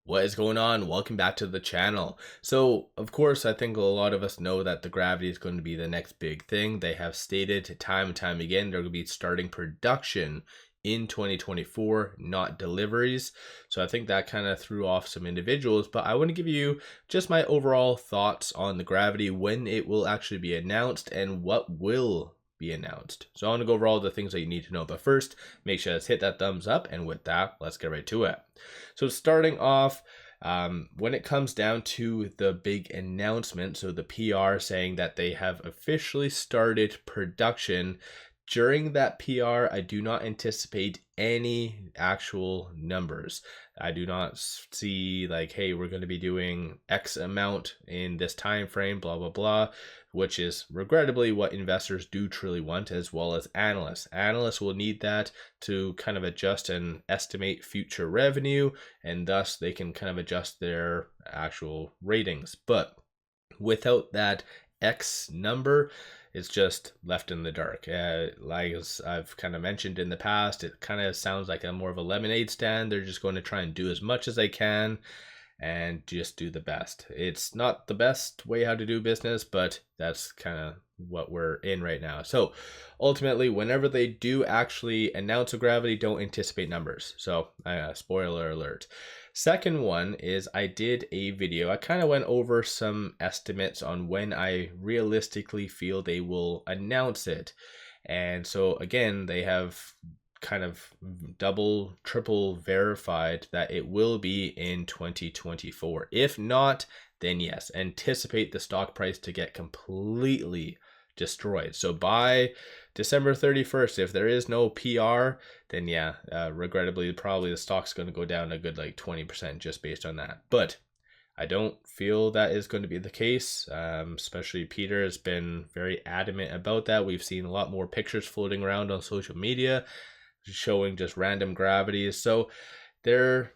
What is going on? Welcome back to the channel. So, of course, I think a lot of us know that the Gravity is going to be the next big thing. They have stated time and time again they're going to be starting production in 2024, not deliveries. So I think that kind of threw off some individuals, but I want to give you just my overall thoughts on the Gravity, when it will actually be announced and what will be announced. So I want to go over all the things that you need to know, but first make sure to hit that thumbs up, and with that, let's get right to it. So starting off, when it comes down to the big announcement, so the PR saying that they have officially started production, during that PR, I do not anticipate any actual numbers. I do not see like, hey, we're going to be doing X amount in this time frame, blah, blah, blah, which is regrettably what investors do truly want, as well as analysts. Analysts will need that to kind of adjust and estimate future revenue, and thus they can kind of adjust their actual ratings. But without that X number, it's just left in the dark. Like I've kind of mentioned in the past, it kind of sounds like a more of a lemonade stand. They're just going to try and do as much as they can and just do the best. It's not the best way how to do business, but that's kind of what we're in right now. So ultimately, whenever they do actually announce a Gravity, don't anticipate numbers. So spoiler alert. Second one is I did a video. I kind of went over some estimates on when I realistically feel they will announce it. And so again, they have kind of double, triple verified that it will be in 2024. If not, then yes, anticipate the stock price to get completely destroyed. So by December 31st, if there is no PR, then yeah, regrettably, probably the stock's going to go down a good like 20% just based on that. But I don't feel that is going to be the case. Especially Peter has been very adamant about that. We've seen a lot more pictures floating around on social media showing just random gravities. So they're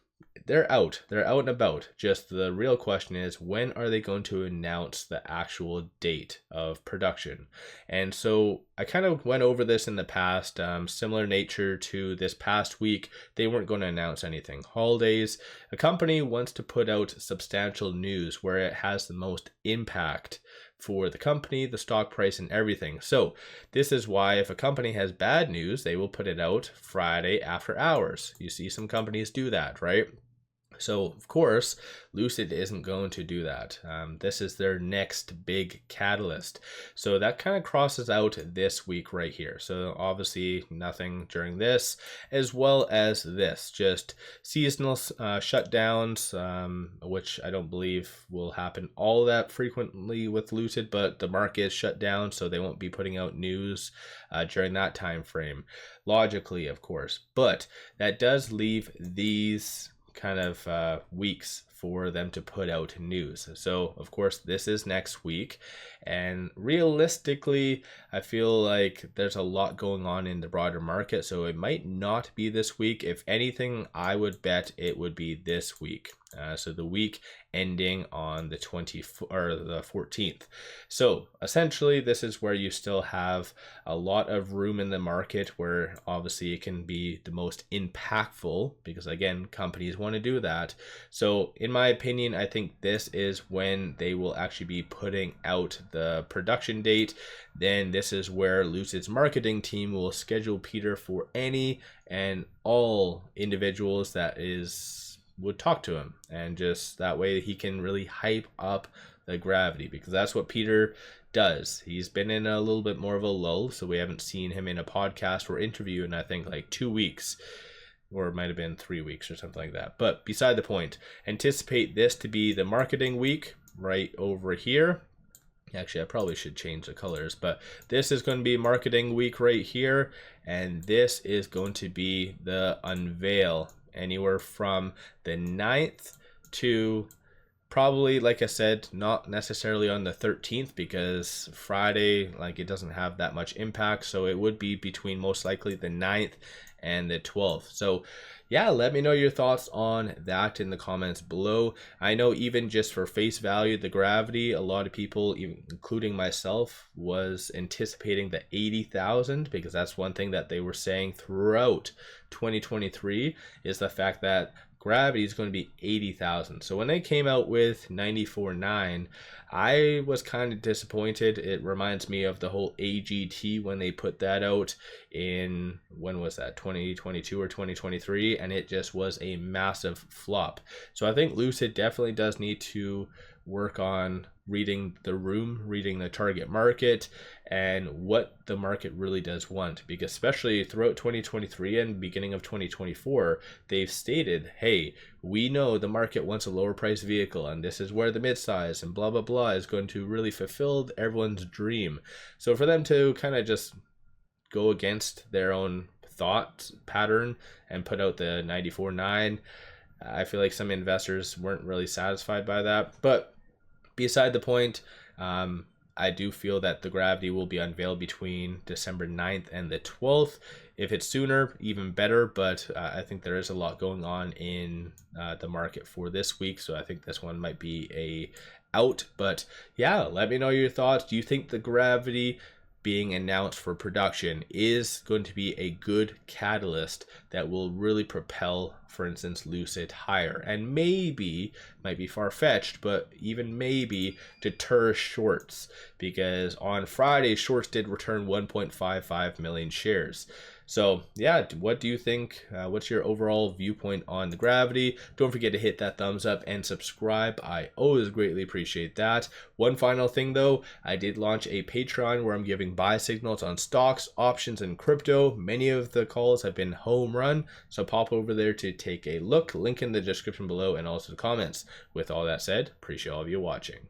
out and about. Just the real question is, when are they going to announce the actual date of production? And so I kind of went over this in the past, similar nature to this past week. They weren't going to announce anything. Holidays, a company wants to put out substantial news where it has the most impact for the company, the stock price, and everything. So this is why if a company has bad news, they will put it out Friday after hours. You see some companies do that, right? So, of course, Lucid isn't going to do that. This is their next big catalyst. So that kind of crosses out this week right here. So obviously nothing during this, as well as this, just seasonal shutdowns, which I don't believe will happen all that frequently with Lucid, but the market is shut down, so they won't be putting out news during that time frame, logically, of course. But that does leave these kind of weeks for them to put out news. So of course this is next week, and realistically I feel like there's a lot going on in the broader market, so it might not be this week. If anything, I would bet it would be this week. So the week ending on the 14th. So essentially this is where you still have a lot of room in the market where obviously it can be the most impactful, because again, companies want to do that. So in my opinion, I think this is when they will actually be putting out the production date. Then this is where Lucid's marketing team will schedule Peter for any and all individuals that would talk to him, and just that way he can really hype up the Gravity, because that's what Peter does. He's been in a little bit more of a lull, so we haven't seen him in a podcast or interview in I think like 2 weeks, or it might have been 3 weeks or something like that. But beside the point, anticipate this to be the marketing week right over here. Actually, I probably should change the colors, but this is going to be marketing week right here, and this is going to be the unveil, anywhere from the 9th to probably, like I said, not necessarily on the 13th, because Friday, like, it doesn't have that much impact. So it would be between most likely the 9th and the 12th. So yeah, let me know your thoughts on that in the comments below. I know even just for face value, the Gravity, a lot of people, including myself, was anticipating the 80,000, because that's one thing that they were saying throughout 2023 is the fact that Gravity is going to be 80,000. So when they came out with 94.9, I was kind of disappointed. It reminds me of the whole AGT when they put that out in, when was that, 2022 or 2023, and it just was a massive flop. So I think Lucid definitely does need to work on reading the room, reading the target market, and what the market really does want, because especially throughout 2023 and beginning of 2024, they've stated, hey, we know the market wants a lower price vehicle, and this is where the midsize and blah blah blah is going to really fulfill everyone's dream. So for them to kind of just go against their own thought pattern and put out the 94.9, I feel like some investors weren't really satisfied by that. But beside the point, I do feel that the Gravity will be unveiled between December 9th and the 12th. If it's sooner, even better, but I think there is a lot going on in the market for this week, so I think this one might be a out. But yeah, let me know your thoughts. Do you think the Gravity being announced for production is going to be a good catalyst that will really propel, for instance, Lucid higher, and maybe, might be far-fetched, but even maybe deter shorts? Because on Friday, shorts did return 1.55 million shares. So yeah, what do you think? What's your overall viewpoint on the Gravity? Don't forget to hit that thumbs up and subscribe. I always greatly appreciate that. One final thing though, I did launch a Patreon where I'm giving buy signals on stocks, options, and crypto. Many of the calls have been home run, so pop over there to take a look. Link in the description below and also the comments. With all that said, appreciate all of you watching.